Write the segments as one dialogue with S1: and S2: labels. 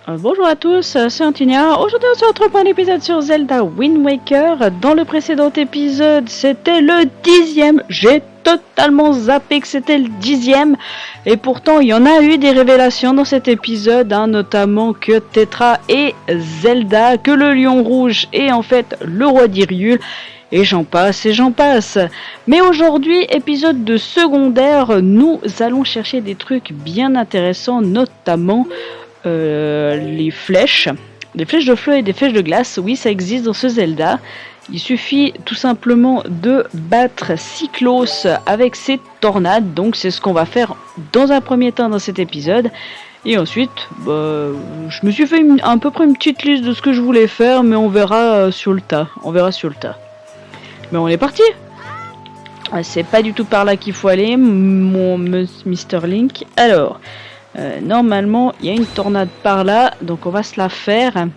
S1: Bonjour à tous, c'est Antinia. Aujourd'hui on se retrouve pour un épisode sur Zelda Wind Waker. Dans le précédent épisode, c'était le 10e. J'ai totalement zappé que c'était le 10e. Et pourtant, il y en a eu des révélations dans cet épisode, notamment que Tetra est Zelda, que le lion rouge est en fait le roi d'Hyrule. Et j'en passe, et j'en passe. Mais aujourd'hui, épisode de secondaire, nous allons chercher des trucs bien intéressants, notamment les flèches de feu et des flèches de glace. Oui, ça existe dans ce Zelda. Il suffit tout simplement de battre Cyclos avec ses tornades. Donc c'est ce qu'on va faire dans un premier temps dans cet épisode. Et ensuite, je me suis fait à peu près une petite liste de ce que je voulais faire, mais on verra sur le tas. Mais on est parti. C'est pas du tout par là qu'il faut aller, mon Mr. Link. Alors, normalement, il y a une tornade par là, donc on va se la faire.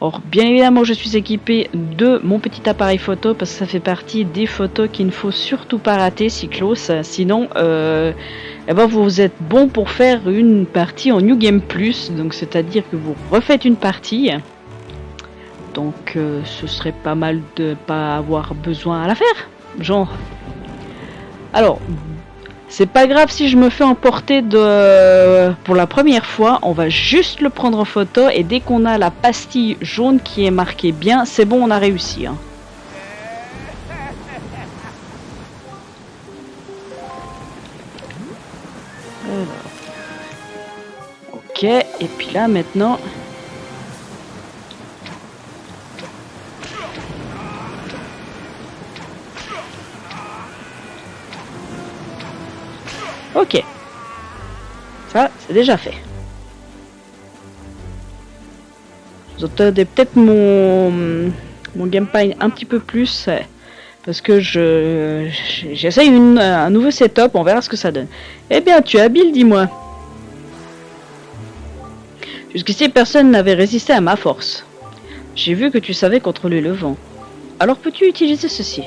S1: Or, bien évidemment, je suis équipé de mon petit appareil photo, parce que ça fait partie des photos qu'il ne faut surtout pas rater, Cyclos. Sinon, vous êtes bon pour faire une partie en New Game Plus, donc c'est-à-dire que vous refaites une partie. Donc, ce serait pas mal de pas avoir besoin à la faire, genre. Alors, c'est pas grave si je me fais emporter pour la première fois, on va juste le prendre en photo et dès qu'on a la pastille jaune qui est marquée bien, c'est bon, on a réussi. Alors. Ok, et puis là maintenant... Ok, ça c'est déjà fait. Vous entendez peut-être mon gameplay un petit peu plus parce que j'essaye un nouveau setup, on verra ce que ça donne. Eh bien, tu es habile, dis-moi. Jusqu'ici, personne n'avait résisté à ma force. J'ai vu que tu savais contrôler le vent. Alors peux-tu utiliser ceci ?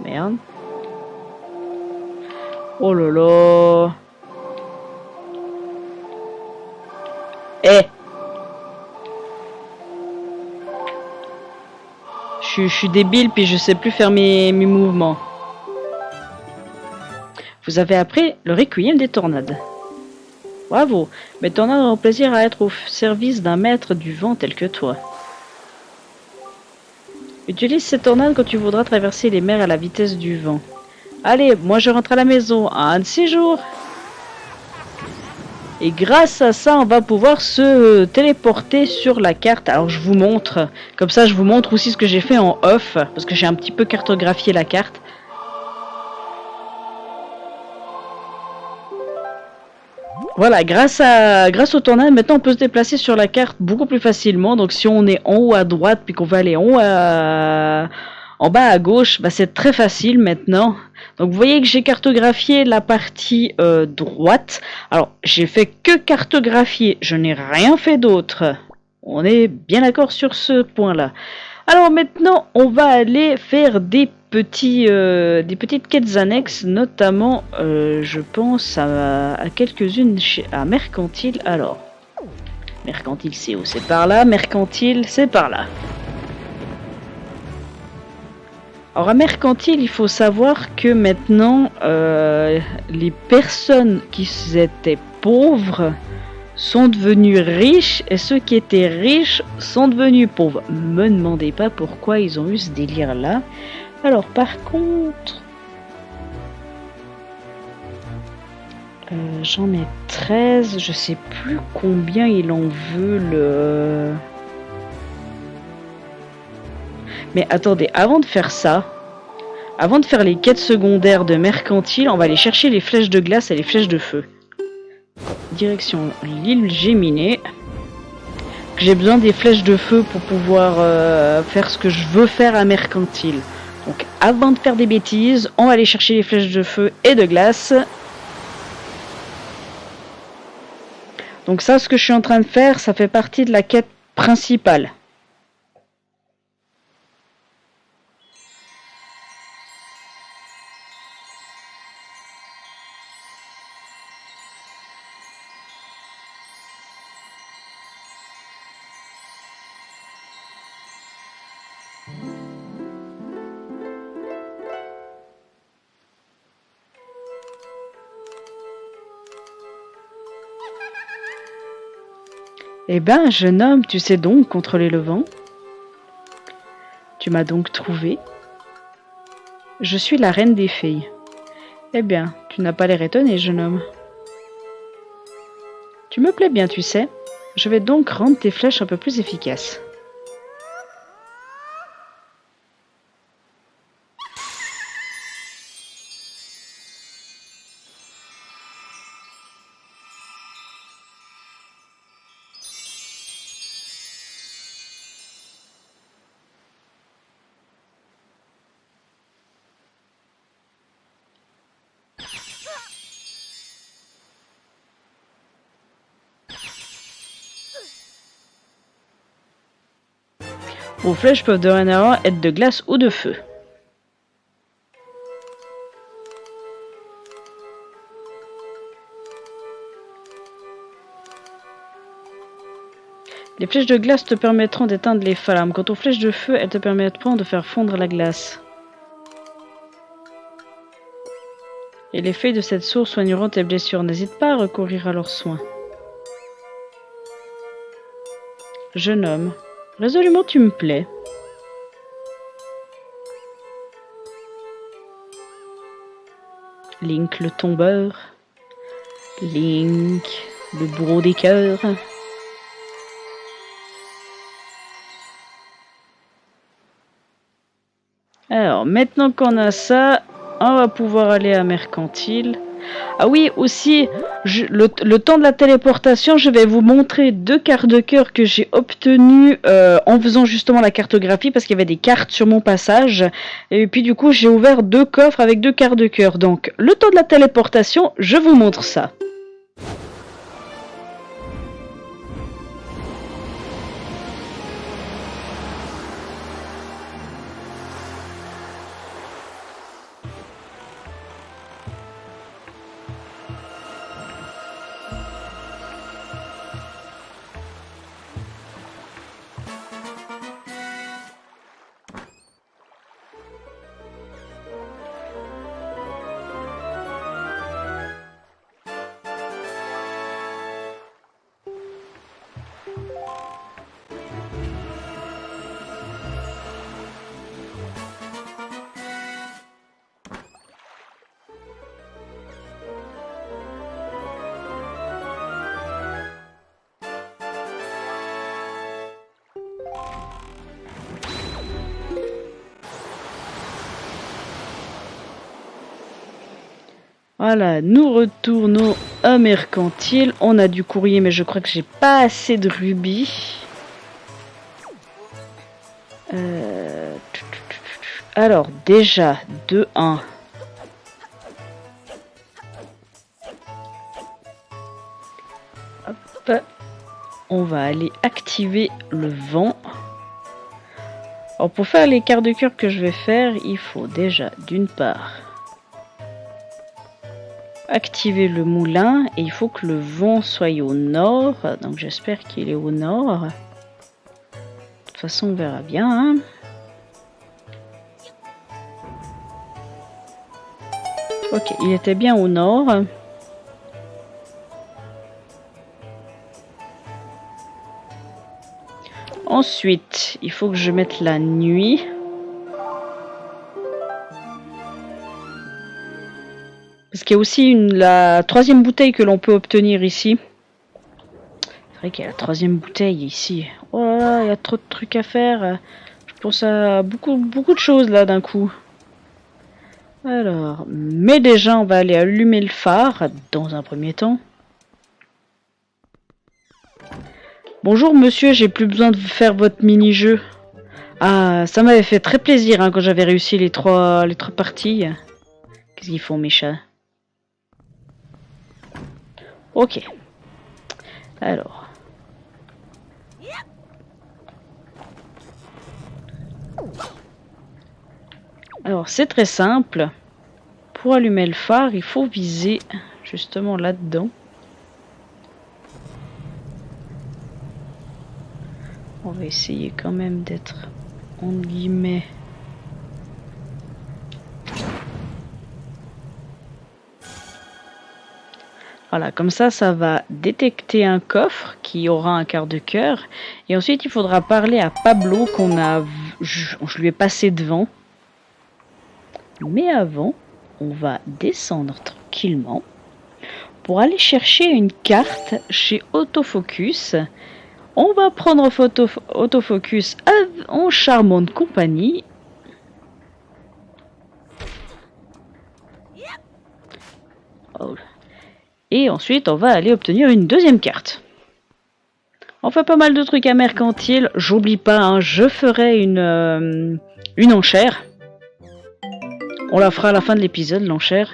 S1: Merde. Oh là là. Eh. Je suis débile puis je sais plus faire mes mouvements. Vous avez appris le requiem des tornades. Bravo. Mes tornades ont plaisir à être au service d'un maître du vent tel que toi. Utilise ces tornades quand tu voudras traverser les mers à la vitesse du vent. Allez, moi je rentre à la maison, un de ces jours. Et grâce à ça, on va pouvoir se téléporter sur la carte. Alors je vous montre, comme ça je vous montre aussi ce que j'ai fait en off, parce que j'ai un petit peu cartographié la carte. Voilà, grâce aux tornades, maintenant on peut se déplacer sur la carte beaucoup plus facilement. Donc si on est en haut à droite puis qu'on va aller en bas à gauche, c'est très facile maintenant. Donc vous voyez que j'ai cartographié la partie droite. Alors j'ai fait que cartographier, je n'ai rien fait d'autre. On est bien d'accord sur ce point-là. Alors maintenant on va aller faire des petites quêtes annexes, notamment je pense à quelques-unes à Mercantile. Alors, Mercantile c'est où? C'est par là, Mercantile c'est par là. Alors à Mercantile, il faut savoir que maintenant les personnes qui étaient pauvres sont devenus riches et ceux qui étaient riches sont devenus pauvres. Me demandez pas pourquoi ils ont eu ce délire là. Alors par contre, j'en ai 13, je sais plus combien il en veut le... Mais attendez, avant de faire ça, avant de faire les quêtes secondaires de Mercantile, on va aller chercher les flèches de glace et les flèches de feu. Direction l'île Géminée. J'ai besoin des flèches de feu pour pouvoir faire ce que je veux faire à Mercantile. Donc avant de faire des bêtises, on va aller chercher les flèches de feu et de glace. Donc ça, ce que je suis en train de faire, ça fait partie de la quête principale. Eh ben, jeune homme, tu sais donc contrôler le vent. Tu m'as donc trouvé. Je suis la reine des fées. Eh bien, tu n'as pas l'air étonné, jeune homme. Tu me plais bien, tu sais. Je vais donc rendre tes flèches un peu plus efficaces. Vos flèches peuvent dorénavant être de glace ou de feu. Les flèches de glace te permettront d'éteindre les flammes. Quant aux flèches de feu, elles te permettront de faire fondre la glace. Et les feuilles de cette source soigneront tes blessures. N'hésite pas à recourir à leurs soins. Jeune homme, résolument tu me plais. Link le tombeur. Link le bourreau des cœurs. Alors, maintenant qu'on a ça, on va pouvoir aller à Mercantile. Ah oui, aussi, le temps de la téléportation, je vais vous montrer 2 cartes de cœur que j'ai obtenues en faisant justement la cartographie, parce qu'il y avait des cartes sur mon passage. Et puis du coup, j'ai ouvert 2 coffres avec 2 cartes de cœur. Donc, le temps de la téléportation, je vous montre ça. Voilà, nous retournons à Mercantile. On a du courrier, mais je crois que j'ai pas assez de rubis. Alors, déjà, 2-1. Hop. On va aller activer le vent. Alors, pour faire les quarts de cœur que je vais faire, il faut déjà, d'une part, activer le moulin, et il faut que le vent soit au nord. Donc j'espère qu'il est au nord. De toute façon, on verra bien. Hein. Ok, il était bien au nord. Ensuite, il faut que je mette la nuit. Parce qu'il y a aussi la 3e bouteille que l'on peut obtenir ici. C'est vrai qu'il y a la 3e bouteille ici. Oh là là, il y a trop de trucs à faire. Je pense à beaucoup de choses là d'un coup. Alors, mais déjà on va aller allumer le phare dans un premier temps. Bonjour monsieur, j'ai plus besoin de faire votre mini-jeu. Ah, ça m'avait fait très plaisir hein, quand j'avais réussi les trois parties. Qu'est-ce qu'ils font mes chats? Ok. Alors c'est très simple. Pour allumer le phare, il faut viser justement là-dedans. On va essayer quand même d'être en guillemets. Voilà, comme ça va détecter un coffre qui aura un quart de cœur. Et ensuite, il faudra parler à Pablo je lui ai passé devant. Mais avant, on va descendre tranquillement pour aller chercher une carte chez Autofocus. On va prendre Autofocus en charmante compagnie. Oh. Et ensuite, on va aller obtenir une deuxième carte. On fait pas mal de trucs à mercantile. J'oublie pas, hein, je ferai une enchère. On la fera à la fin de l'épisode, l'enchère.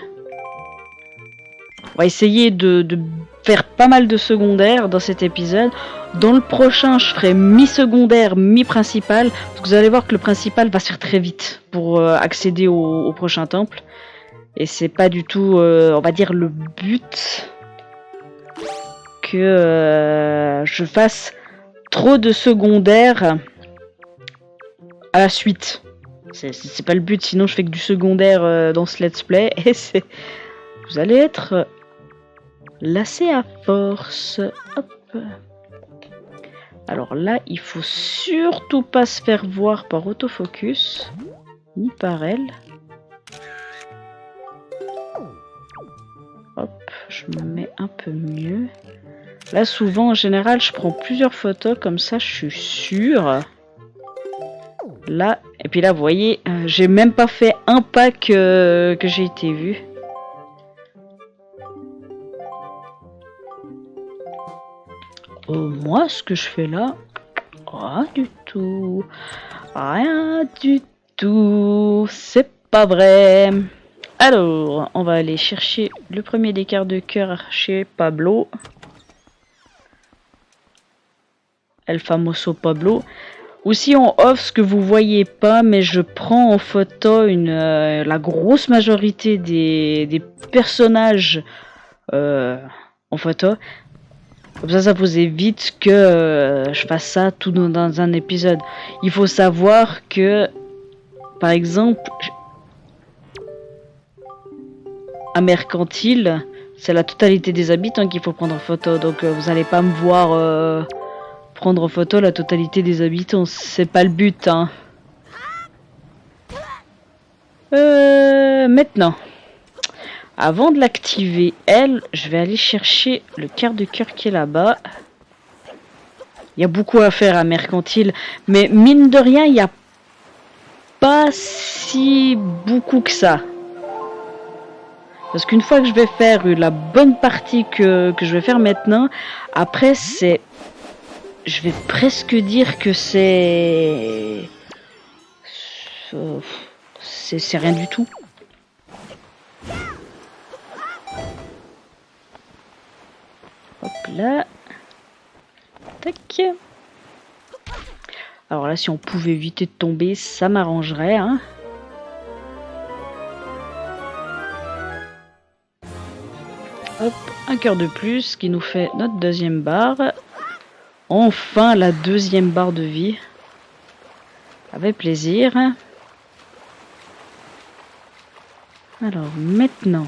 S1: On va essayer de faire pas mal de secondaires dans cet épisode. Dans le prochain, je ferai mi-secondaire, mi-principal. Parce que vous allez voir que le principal va se faire très vite pour accéder au prochain temple. Et c'est pas du tout, on va dire, le but que je fasse trop de secondaires à la suite. C'est pas le but, sinon je fais que du secondaire dans ce let's play. Et vous allez être lassé à force. Hop. Alors là, il faut surtout pas se faire voir par Autofocus, ni par elle. Hop, je me mets un peu mieux. Là, souvent, en général, je prends plusieurs photos, comme ça, je suis sûre. Là, et puis là, vous voyez, j'ai même pas fait un pas que j'ai été vu. Moi, ce que je fais là, rien du tout. Rien du tout. C'est pas vrai. Alors, on va aller chercher le premier des quarts de cœur chez Pablo. El famoso Pablo. Aussi en off, ce que vous voyez pas, mais je prends en photo la grosse majorité des personnages en photo. Comme ça vous évite que je fasse ça tout dans un épisode. Il faut savoir que, par exemple, à Mercantile, c'est la totalité des habitants qu'il faut prendre en photo. Donc vous n'allez pas me voir prendre en photo la totalité des habitants. C'est pas le but, hein. Maintenant, avant de l'activer, je vais aller chercher le quart de cœur qui est là-bas. Il y a beaucoup à faire à Mercantile, mais mine de rien, il n'y a pas si beaucoup que ça. Parce qu'une fois que je vais faire la bonne partie que je vais faire maintenant, après je vais presque dire que c'est rien du tout. Hop là. Tac. Alors là, si on pouvait éviter de tomber, ça m'arrangerait, hein. Hop, un cœur de plus qui nous fait notre deuxième barre. Enfin, la deuxième barre de vie. Avec plaisir. Alors, maintenant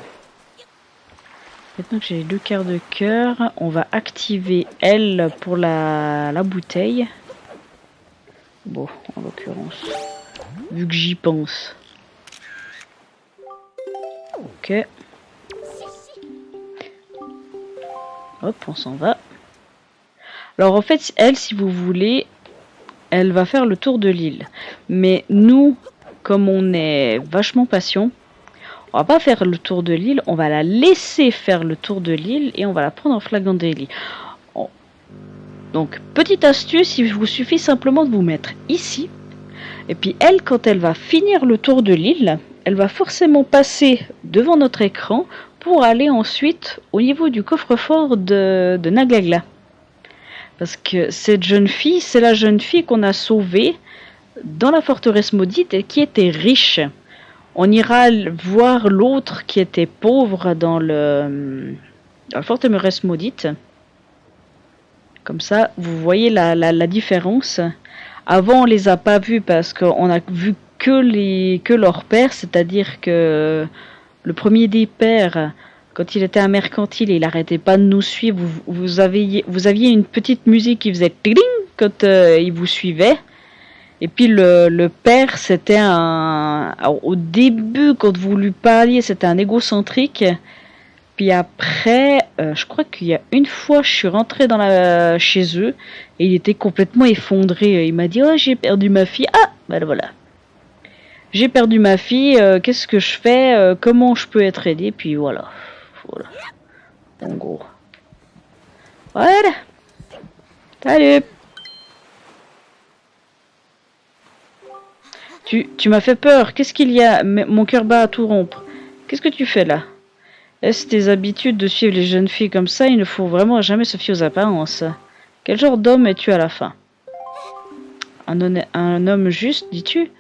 S1: que j'ai les deux quarts de cœur, on va activer elle pour la bouteille. Bon, en l'occurrence, vu que j'y pense. Ok. Hop, on s'en va. Alors en fait, elle, si vous voulez, elle va faire le tour de l'île. Mais nous, comme on est vachement patient, on va pas faire le tour de l'île, on va la laisser faire le tour de l'île et on va la prendre en flagrant délit. Donc, petite astuce, il vous suffit simplement de vous mettre ici. Et puis elle, quand elle va finir le tour de l'île, elle va forcément passer devant notre écran pour aller ensuite au niveau du coffre-fort de Nagagla. Parce que cette jeune fille, c'est la jeune fille qu'on a sauvée dans la forteresse maudite et qui était riche. On ira voir l'autre qui était pauvre dans la forteresse maudite. Comme ça, vous voyez la différence. Avant, on les a pas vus parce qu'on a vu que leur père, c'est-à-dire que le premier des pères Quand il était à Mercantile, il arrêtait pas de nous suivre. Vous aviez une petite musique qui faisait tling quand il vous suivait. Et puis le père, c'était un... Alors, au début, quand vous lui parliez, c'était un égocentrique. Puis après, je crois qu'il y a une fois, je suis rentrée chez eux et il était complètement effondré. Il m'a dit, oh, j'ai perdu ma fille. Ah, ben voilà. J'ai perdu ma fille, qu'est-ce que je fais, comment je peux être aidé, puis voilà. Voilà. En gros. Voilà. Salut. Tu m'as fait peur. Qu'est-ce qu'il y a? Mon cœur bat à tout rompre. Qu'est-ce que tu fais là? Est-ce tes habitudes de suivre les jeunes filles comme ça? Il ne faut vraiment jamais se fier aux apparences. Quel genre d'homme es-tu à la fin? Un homme juste, dis-tu?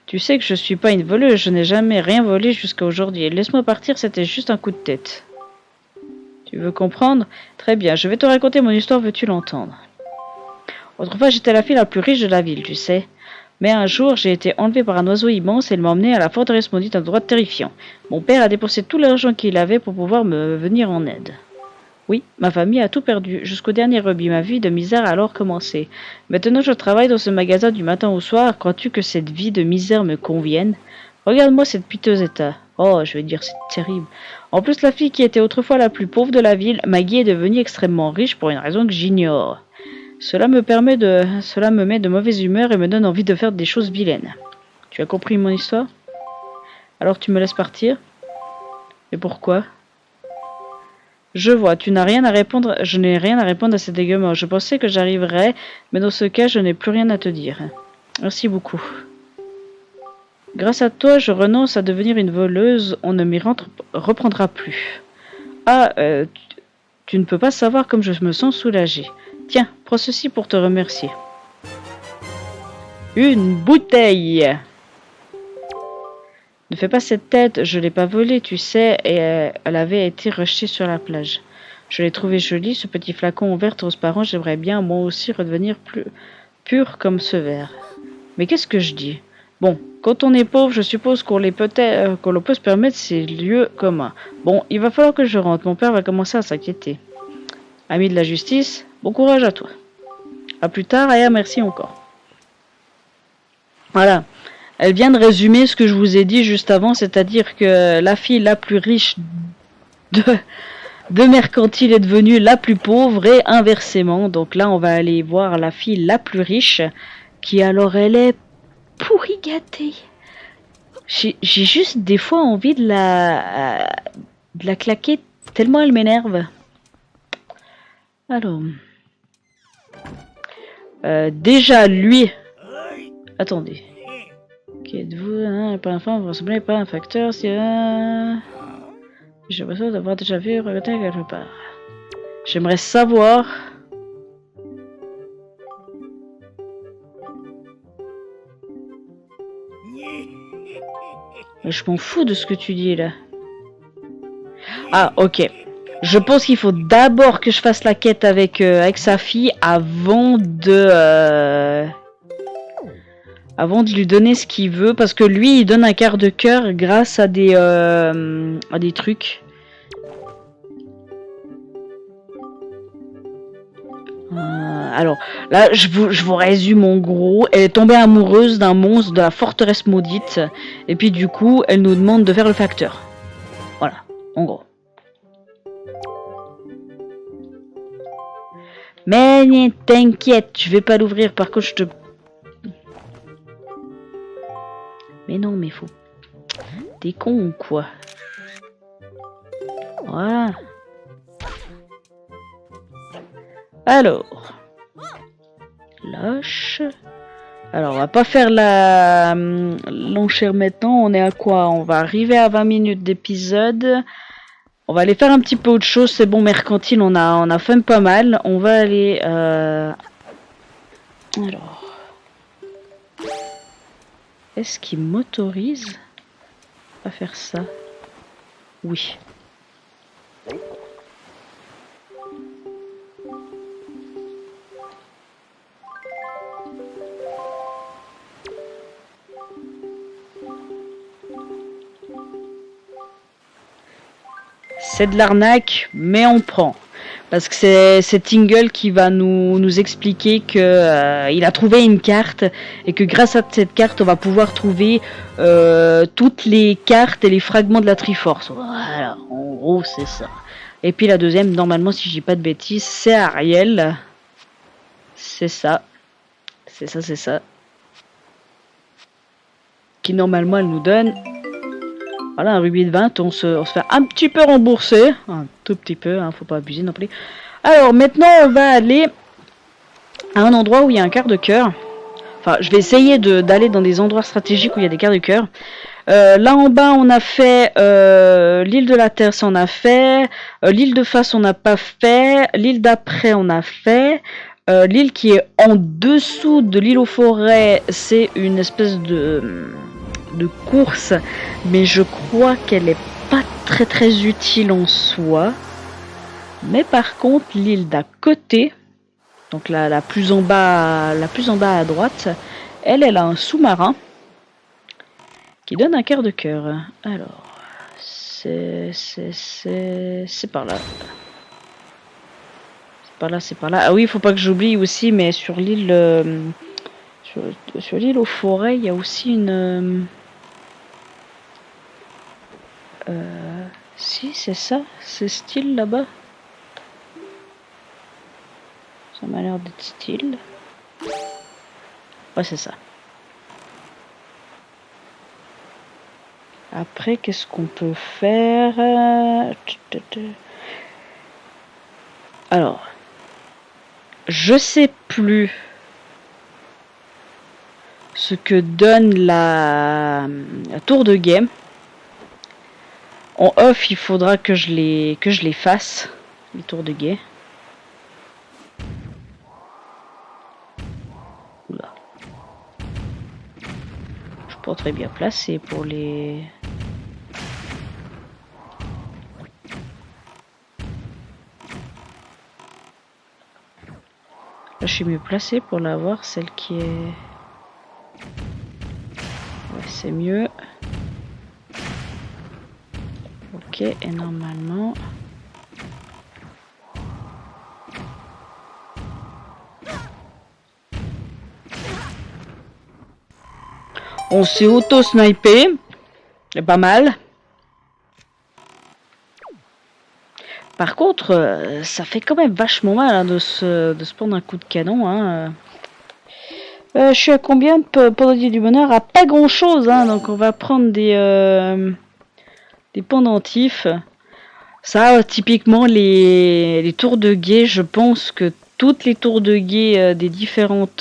S1: Tu sais que je suis pas une voleuse, je n'ai jamais rien volé jusqu'à aujourd'hui. Laisse-moi partir, c'était juste un coup de tête. Tu veux comprendre? Très bien, je vais te raconter mon histoire, veux-tu l'entendre? Autrefois, j'étais la fille la plus riche de la ville, tu sais. Mais un jour, j'ai été enlevée par un oiseau immense et il m'a emmenée à la forteresse maudite, un endroit terrifiant. Mon père a dépensé tout l'argent qu'il avait pour pouvoir me venir en aide. Oui, ma famille a tout perdu. Jusqu'au dernier rubis, ma vie de misère a alors commencé. Maintenant, je travaille dans ce magasin du matin au soir. Crois-tu que cette vie de misère me convienne? Regarde-moi cette piteux état. Oh, je vais dire, c'est terrible. En plus, la fille qui était autrefois la plus pauvre de la ville, Maggie, est devenue extrêmement riche pour une raison que j'ignore. Cela me met de mauvaise humeur et me donne envie de faire des choses vilaines. Tu as compris mon histoire? Alors tu me laisses partir? Et pourquoi? Je vois, tu n'as rien à répondre, je n'ai rien à répondre à cet égarement. Je pensais que j'arriverais, mais dans ce cas, je n'ai plus rien à te dire. Merci beaucoup. Grâce à toi, je renonce à devenir une voleuse, on ne m'y reprendra plus. Ah, tu ne peux pas savoir comme je me sens soulagée. Tiens, prends ceci pour te remercier. Une bouteille! Ne fais pas cette tête, je l'ai pas volée, tu sais, et elle avait été rejetée sur la plage. Je l'ai trouvé joli, ce petit flacon en verre transparent, j'aimerais bien moi aussi redevenir plus pur comme ce verre. Mais qu'est-ce que je dis? Bon, quand on est pauvre, je suppose qu'on peut se permettre ces lieux communs. Bon, il va falloir que je rentre, mon père va commencer à s'inquiéter. Ami de la justice, bon courage à toi. À plus tard, et merci encore. Voilà. Elle vient de résumer ce que je vous ai dit juste avant, c'est-à-dire que la fille la plus riche de Mercantile est devenue la plus pauvre et inversement. Donc là, on va aller voir la fille la plus riche qui alors elle est pourri gâtée. J'ai juste des fois envie de la claquer tellement elle m'énerve. Alors, déjà lui. Attendez. Qui êtes-vous? Hein, pas un enfant, vous ressemblez pas à un facteur. Si j'ai l'impression d'avoir déjà vu regretter quelque part. J'aimerais savoir. Mais je m'en fous de ce que tu dis là. Ah, ok. Je pense qu'il faut d'abord que je fasse la quête avec sa fille avant de lui donner ce qu'il veut, parce que lui il donne un quart de cœur grâce à des trucs. Alors là, je vous résume en gros. Elle est tombée amoureuse d'un monstre de la forteresse maudite, et puis du coup, elle nous demande de faire le facteur. Voilà, en gros. Mais t'inquiète, je vais pas l'ouvrir. Par contre, je te... Mais non, mais faut... T'es con ou quoi? Voilà. Alors... Lâche... Alors, on va pas faire l'enchère maintenant. On est à quoi? On va arriver à 20 minutes d'épisode. On va aller faire un petit peu autre chose. C'est bon, Mercantile, on a fait pas mal. On va aller... Alors... Est-ce qu'il m'autorise à faire ça? Oui. c'est de l'arnaque, mais on prend. Parce que c'est Tingle qui va nous expliquer que il a trouvé une carte et que grâce à cette carte, on va pouvoir trouver toutes les cartes et les fragments de la Triforce. Voilà, en gros, c'est ça. Et puis la deuxième, normalement, si je dis pas de bêtises, c'est Ariel. C'est ça. C'est ça, c'est ça. Qui normalement, elle nous donne... Voilà, un rubis de 20, on se fait un petit peu rembourser. Un tout petit peu, hein, faut pas abuser non plus. Alors, maintenant, on va aller à un endroit où il y a un quart de cœur. Enfin, je vais essayer d'aller dans des endroits stratégiques où il y a des quarts de cœur. Là en bas, on a fait l'île de la Terre, ça on a fait. L'île de face, on n'a pas fait. L'île d'après, on a fait. L'île qui est en dessous de l'île aux forêts, c'est une espèce de course, mais je crois qu'elle est pas très très utile en soi. Mais par contre, l'île d'à côté, donc la plus en bas à droite, elle a un sous-marin qui donne un quart de cœur. Alors, c'est par là. C'est par là. Ah oui, il faut pas que j'oublie aussi, mais sur l'île sur l'île aux forêts, il y a aussi une si, c'est ça, c'est style là-bas. Ça m'a l'air d'être style. Ouais, c'est ça. Après, qu'est-ce qu'on peut faire? Alors, je sais plus ce que donne la tour de guet. En off, il faudra que je les fasse, les tours de guet. Oula. Je suis pas très bien placé pour les... Là, je suis mieux placé pour l'avoir, celle qui est... Ouais, c'est mieux. Ok, et normalement... On s'est auto-snipé. C'est pas mal. Par contre, ça fait quand même vachement mal hein, de se prendre un coup de canon. Hein. Je suis à combien de pendentifs du bonheur? À pas grand chose. Hein, donc on va prendre des pendentifs. Ça, typiquement, les tours de guet, je pense que toutes les tours de guet des différentes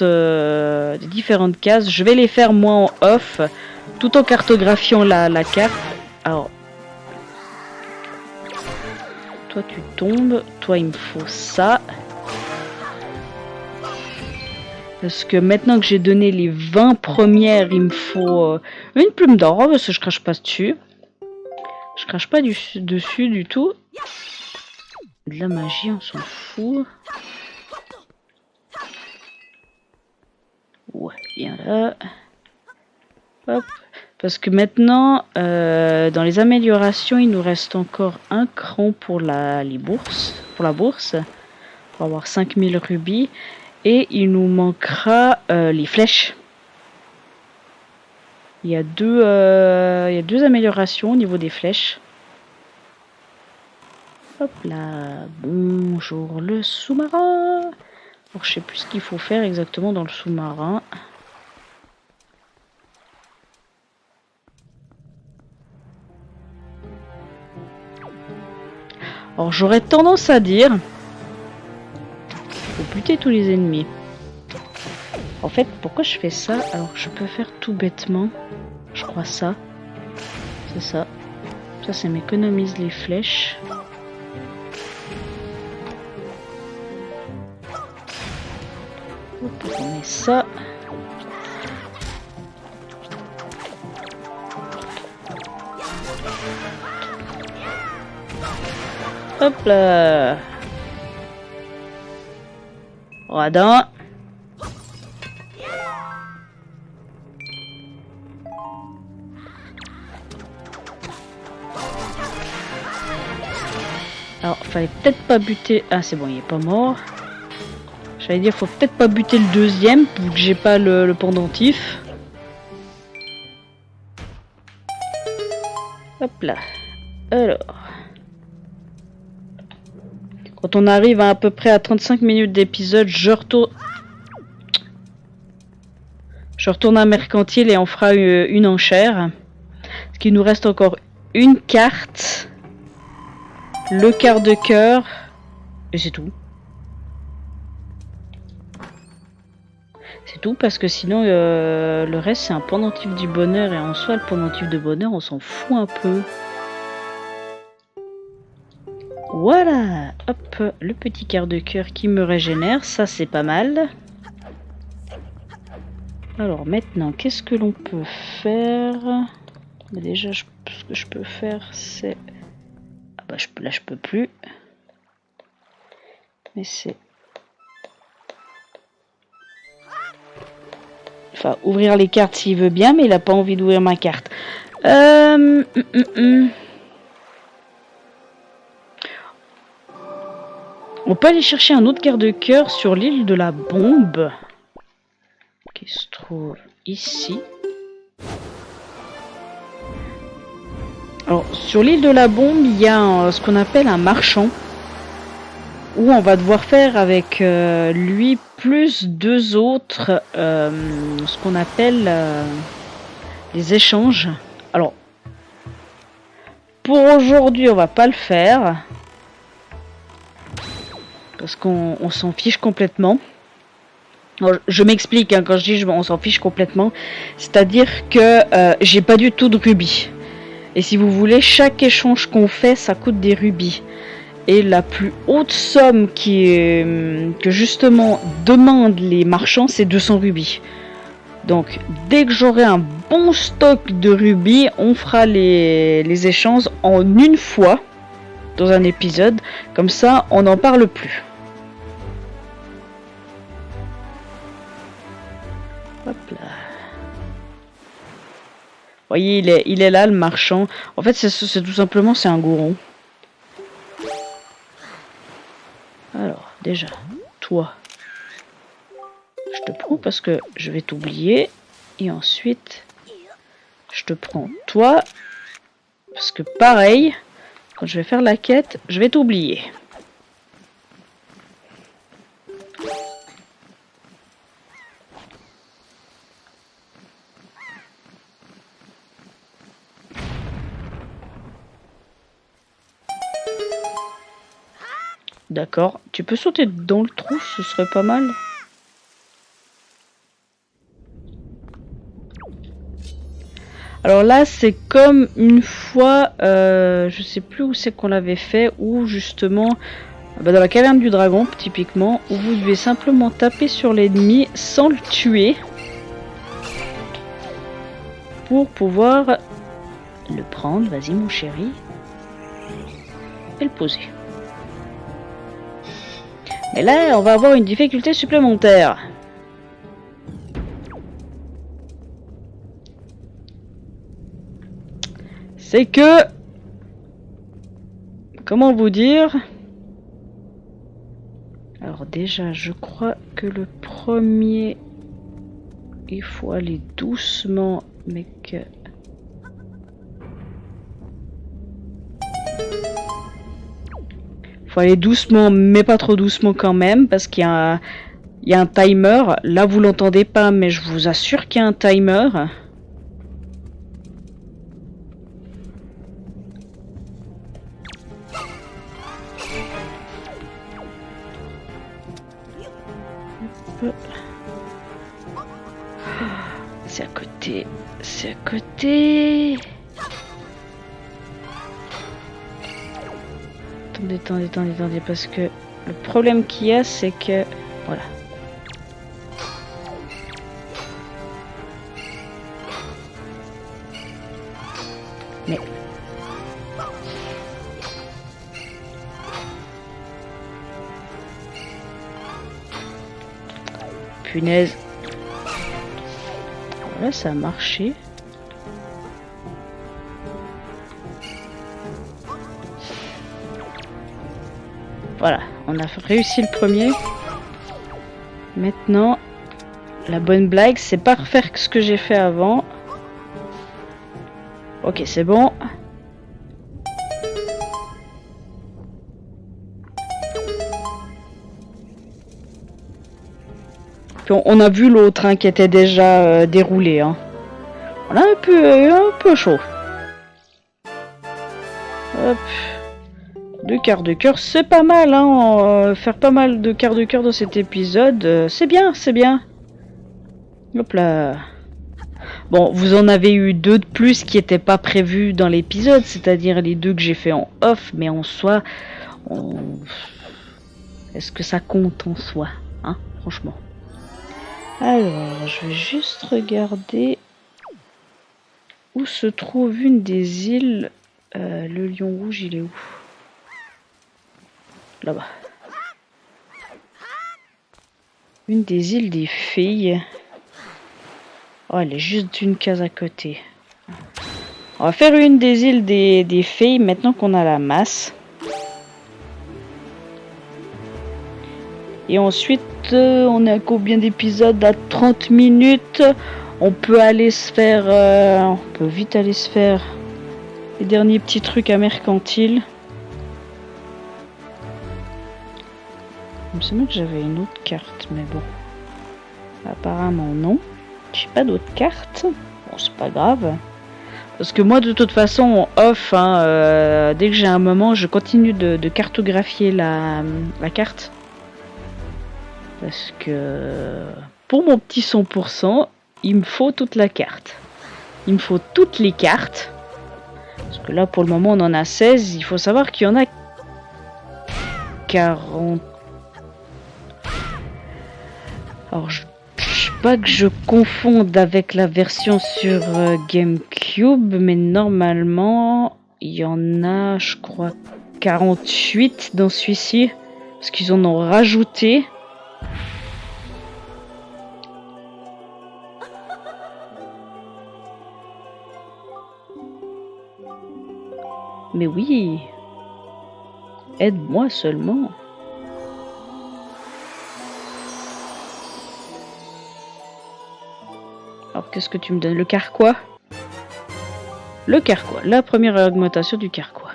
S1: cases, je vais les faire moi en off, tout en cartographiant la carte. Alors, toi tu tombes, toi il me faut ça. Parce que maintenant que j'ai donné les 20 premières, il me faut une plume d'or, parce que je crache pas dessus. Je crache pas dessus du tout. De la magie, on s'en fout. Ouais, bien là. Hop. Parce que maintenant, dans les améliorations, il nous reste encore un cran pour les bourses. Pour la bourse. Pour avoir 5000 rubis. Et il nous manquera les flèches. Il y a deux améliorations au niveau des flèches. Hop là. Bonjour le sous-marin. Alors, je sais plus ce qu'il faut faire exactement dans le sous-marin. Alors j'aurais tendance à dire... Faut buter tous les ennemis. En fait, pourquoi je fais ça? Alors je peux faire tout bêtement. Je crois ça. C'est ça. Ça m'économise les flèches. Hop, on met ça. Hop là. Radin. Alors, fallait peut-être pas buter... Ah, c'est bon, il est pas mort. J'allais dire, faut peut-être pas buter le deuxième, vu que j'ai pas le pendentif. Hop là. Alors... Quand on arrive à peu près à 35 minutes d'épisode, je retourne à Mercantile et on fera une enchère. Parce qu'il nous reste encore une carte, le quart de cœur, et c'est tout. C'est tout parce que sinon le reste c'est un pendentif du bonheur et en soi le pendentif de bonheur on s'en fout un peu. Voilà, hop, le petit quart de cœur qui me régénère, ça c'est pas mal. Alors maintenant, qu'est-ce que l'on peut faire? Déjà, ce que je peux faire, c'est... Ah bah là je peux plus. Mais c'est... Enfin, ouvrir les cartes s'il veut bien, mais il a pas envie d'ouvrir ma carte. On peut aller chercher un autre quart de cœur sur l'île de la bombe. Qui se trouve ici. Alors, sur l'île de la bombe, il y a ce qu'on appelle un marchand. Où on va devoir faire avec lui plus deux autres, ce qu'on appelle les échanges. Alors, pour aujourd'hui, on va pas le faire. Parce qu'on s'en fiche complètement. Alors, je m'explique, hein, quand je dis on s'en fiche complètement. C'est-à-dire que j'ai pas du tout de rubis. Et si vous voulez, chaque échange qu'on fait, ça coûte des rubis. Et la plus haute somme que justement demandent les marchands, c'est 200 rubis. Donc, dès que j'aurai un bon stock de rubis, on fera les échanges en une fois dans un épisode. Comme ça, on n'en parle plus. Hop là. Vous voyez, il est là, le marchand. En fait, c'est tout simplement, c'est un gourou. Alors, déjà, toi, je te prends parce que je vais t'oublier. Et ensuite, je te prends toi. Parce que pareil, quand je vais faire la quête, je vais t'oublier. D'accord, tu peux sauter dans le trou, ce serait pas mal. Alors là, c'est comme une fois, je sais plus où c'est qu'on l'avait fait, où justement, dans la caverne du dragon, typiquement, où vous devez simplement taper sur l'ennemi sans le tuer pour pouvoir le prendre. Vas-y mon chéri, et le poser. Et là, on va avoir une difficulté supplémentaire. C'est que... Comment vous dire? Alors déjà, je crois que le premier... Il faut aller doucement, mais que... Faut aller doucement, mais pas trop doucement quand même, parce qu'il y a un timer. Là, vous l'entendez pas, mais je vous assure qu'il y a un timer. C'est à côté. C'est à côté. Attendez, parce que le problème qu'il y a, c'est que... Voilà. Mais... Punaise. Voilà, ça a marché. Voilà, on a réussi le premier. Maintenant, la bonne blague, c'est pas refaire ce que j'ai fait avant. Ok, c'est bon. Puis on a vu l'autre hein, qui était déjà déroulé. Hein. On a un peu chaud. Hop. 2 quarts de cœur, c'est pas mal. Hein, faire pas mal de quarts de cœur dans cet épisode, c'est bien, c'est bien. Hop là. Bon, vous en avez eu 2 de plus qui n'étaient pas prévus dans l'épisode, c'est-à-dire les 2 que j'ai fait en off, mais en soi, est-ce que ça compte en soi, hein, franchement. Alors, je vais juste regarder où se trouve une des îles. Le lion rouge, il est où? Là-bas. Une des îles des filles. Oh, elle est juste d'une case à côté. On va faire une des îles des filles maintenant qu'on a la masse. Et ensuite, on est à combien d'épisodes? À 30 minutes. On peut aller se faire... on peut vite aller se faire les derniers petits trucs à mercantile. Il me semble que j'avais une autre carte, mais bon. Apparemment non. J'ai pas d'autres cartes. Bon, c'est pas grave. Parce que moi, de toute façon, en off, hein, dès que j'ai un moment, je continue de cartographier la carte. Parce que pour mon petit 100%, il me faut toute la carte. Il me faut toutes les cartes. Parce que là, pour le moment, on en a 16. Il faut savoir qu'il y en a 40. Alors, pas que je confonde avec la version sur GameCube, mais normalement, il y en a, je crois, 48 dans celui-ci. Parce qu'ils en ont rajouté. Mais oui, aide-moi seulement. Alors qu'est-ce que tu me donnes? Le carquois? Le carquois, la première augmentation du carquois.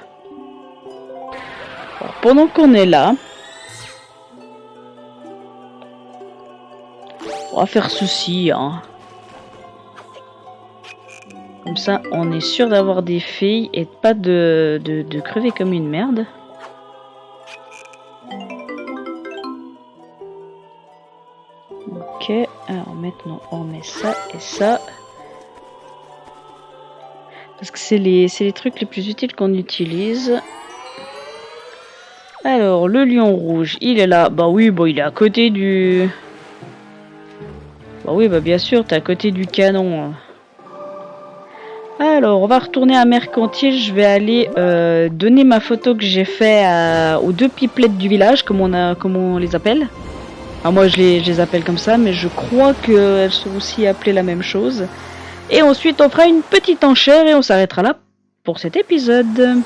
S1: Alors, pendant qu'on est là, on va faire ceci, hein. Comme ça, on est sûr d'avoir des filles et pas de crever comme une merde. Ok, alors maintenant on met ça et ça. Parce que c'est les trucs les plus utiles qu'on utilise. Alors, le lion rouge, il est là. Bah oui, bon, il est à côté du... Bah oui, bah bien sûr, t'es à côté du canon. Alors, on va retourner à Mercantile. Je vais aller donner ma photo que j'ai fait aux 2 pipelettes du village, comme on les appelle. Alors moi, je les appelle comme ça, mais je crois qu'elles sont aussi appelées la même chose. Et ensuite, on fera une petite enchère et on s'arrêtera là pour cet épisode.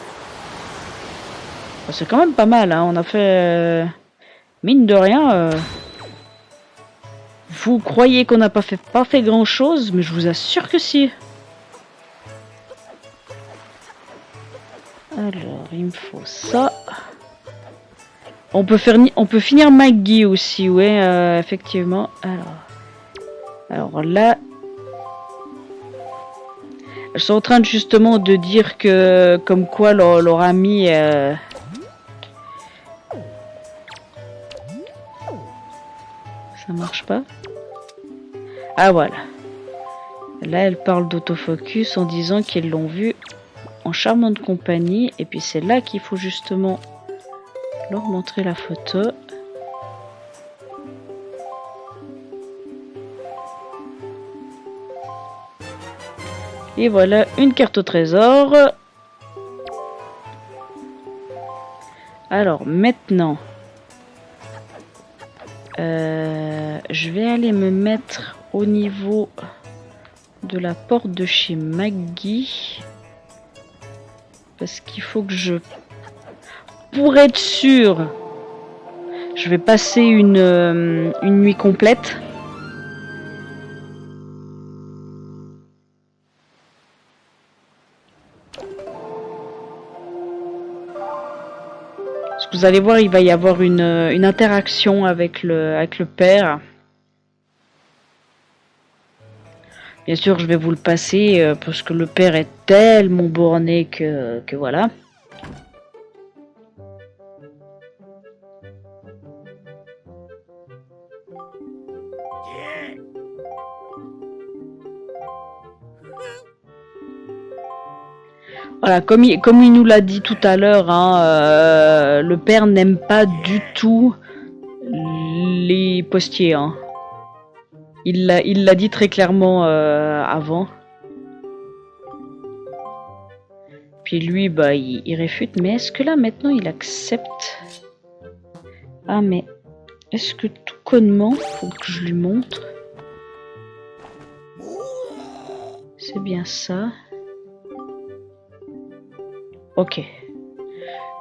S1: C'est quand même pas mal, hein. On a fait... mine de rien... Vous croyez qu'on n'a pas fait grand chose, mais je vous assure que si. Alors, il me faut ça. On peut finir Maggie aussi, ouais, effectivement. Alors là... Elles sont en train justement de dire que... Comme quoi leur ami... Ça marche pas. Ah voilà. Là, elle parle d'autofocus en disant qu'ils l'ont vu en charmante compagnie. Et puis c'est là qu'il faut justement leur montrer la photo. Et voilà, une carte au trésor. Alors maintenant... je vais aller me mettre au niveau de la porte de chez Maggie. Parce qu'il faut que je... Pour être sûr Je vais passer une nuit complète. Parce que vous allez voir, il va y avoir une interaction avec le père. Bien sûr, je vais vous le passer parce que le père est tellement borné que voilà. Voilà, comme il nous l'a dit tout à l'heure, hein, le père n'aime pas du tout les postiers. Hein. Il l'a dit très clairement avant. Puis lui, bah, il réfute. Mais est-ce que là, maintenant, il accepte? Ah, mais est-ce que tout connement, faut que je lui montre? C'est bien ça. Ok.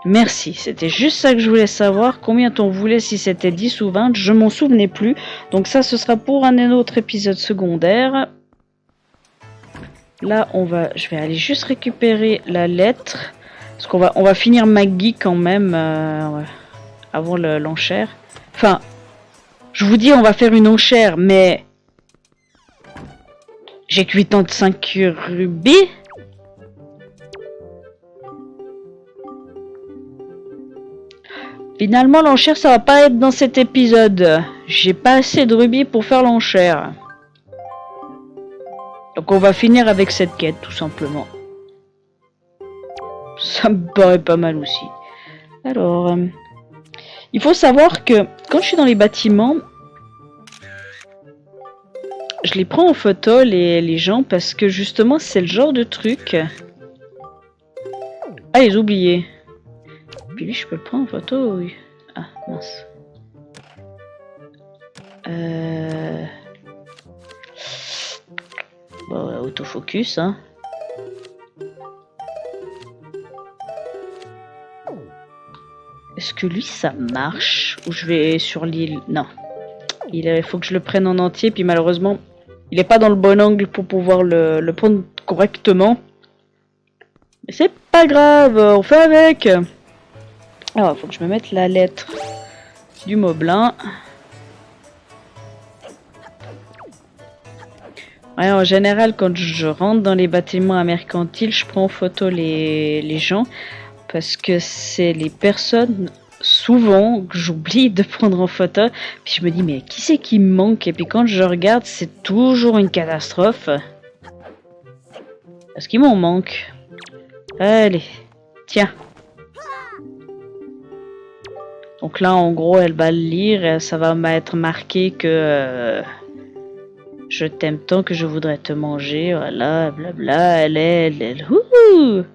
S1: Merci, c'était juste ça que je voulais savoir. Combien t'en voulais, si c'était 10 ou 20, je m'en souvenais plus. Donc ça, ce sera pour un autre épisode secondaire. Là, je vais aller juste récupérer la lettre. Parce qu'on va finir Maggie quand même avant l'enchère. Enfin, je vous dis, on va faire une enchère, mais j'ai que 85 rubis. Finalement, l'enchère, ça va pas être dans cet épisode. J'ai pas assez de rubis pour faire l'enchère. Donc on va finir avec cette quête, tout simplement. Ça me paraît pas mal aussi. Alors, il faut savoir que quand je suis dans les bâtiments, je les prends en photo, les gens, parce que justement, c'est le genre de truc... Ah, les oubliés. Puis lui, je peux le prendre en photo, oui. Ah, mince. Bon, autofocus, hein. Est-ce que lui, ça marche? Ou je vais sur l'île? Non. Il faut que je le prenne en entier, puis malheureusement, il n'est pas dans le bon angle pour pouvoir le prendre correctement. Mais c'est pas grave, on fait avec. Alors, il faut que je me mette la lettre du Moblin. Ouais, en général, quand je rentre dans les bâtiments mercantiles, je prends en photo les gens. Parce que c'est les personnes, souvent, que j'oublie de prendre en photo. Puis je me dis, mais qui c'est qui me manque? Et puis quand je regarde, c'est toujours une catastrophe. Parce qu'il m'en manque. Allez, tiens. Donc là, en gros, elle va le lire et ça va m'être marqué que je t'aime tant que je voudrais te manger. Voilà, blabla, elle. Wouhou!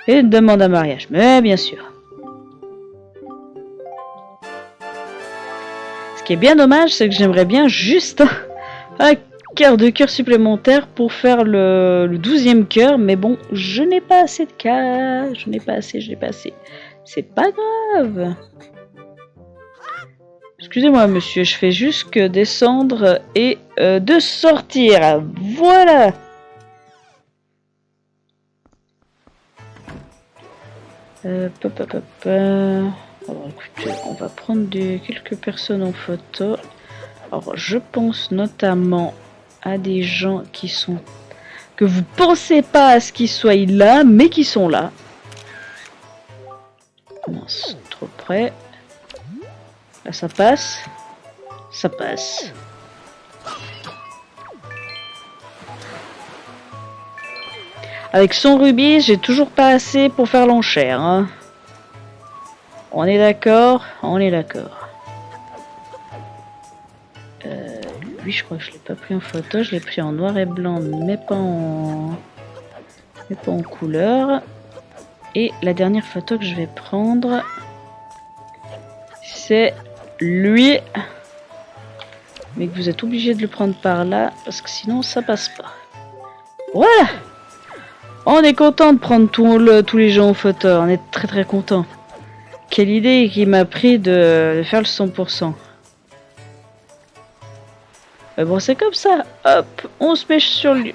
S1: Et une demande en mariage. Mais bien sûr. Ce qui est bien dommage, c'est que j'aimerais bien juste un quart de cœur supplémentaire pour faire le 12e cœur. Mais bon, je n'ai pas assez de cœur. Je n'ai pas assez. C'est pas grave. Excusez-moi, monsieur, je fais juste que descendre et de sortir. Voilà. Alors écoutez, on va prendre quelques personnes en photo. Alors je pense notamment à des gens qui sont... que vous pensez pas à ce qu'ils soient là, mais qui sont là. Mince, trop près. Là ça passe. Ça passe. Avec 100 rubis, j'ai toujours pas assez pour faire l'enchère. Hein. On est d'accord? On est d'accord. Lui, je crois que je l'ai pas pris en photo. Je l'ai pris en noir et blanc, mais pas en couleur. Et la dernière photo que je vais prendre, c'est lui. Mais que vous êtes obligé de le prendre par là, parce que sinon ça passe pas. Voilà! On est content de prendre tous les gens en photo, on est très très content. Quelle idée qui m'a pris de faire le 100%. Mais bon, c'est comme ça. Hop, on se met sur le...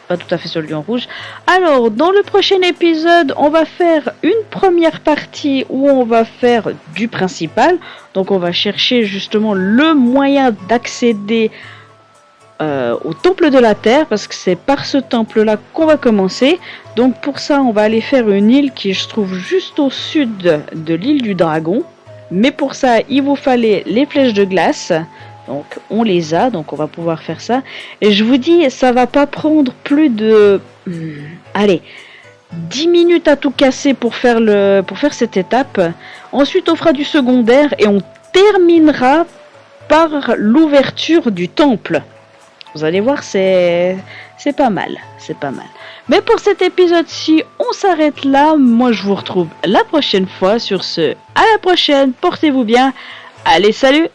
S1: Pas tout à fait sur le lion rouge. Alors, dans le prochain épisode, on va faire une première partie où on va faire du principal. Donc, on va chercher justement le moyen d'accéder au temple de la terre, parce que c'est par ce temple-là qu'on va commencer. Donc, pour ça, on va aller faire une île qui se trouve juste au sud de l'île du dragon. Mais pour ça, il vous fallait les flèches de glace. Donc on les a, donc on va pouvoir faire ça. Et je vous dis, ça va pas prendre plus de... allez, 10 minutes à tout casser pour faire cette étape. Ensuite on fera du secondaire et on terminera par l'ouverture du temple. Vous allez voir, c'est pas mal, c'est pas mal. Mais pour cet épisode-ci, on s'arrête là. Moi je vous retrouve la prochaine fois. Sur ce, à la prochaine, portez-vous bien. Allez, salut!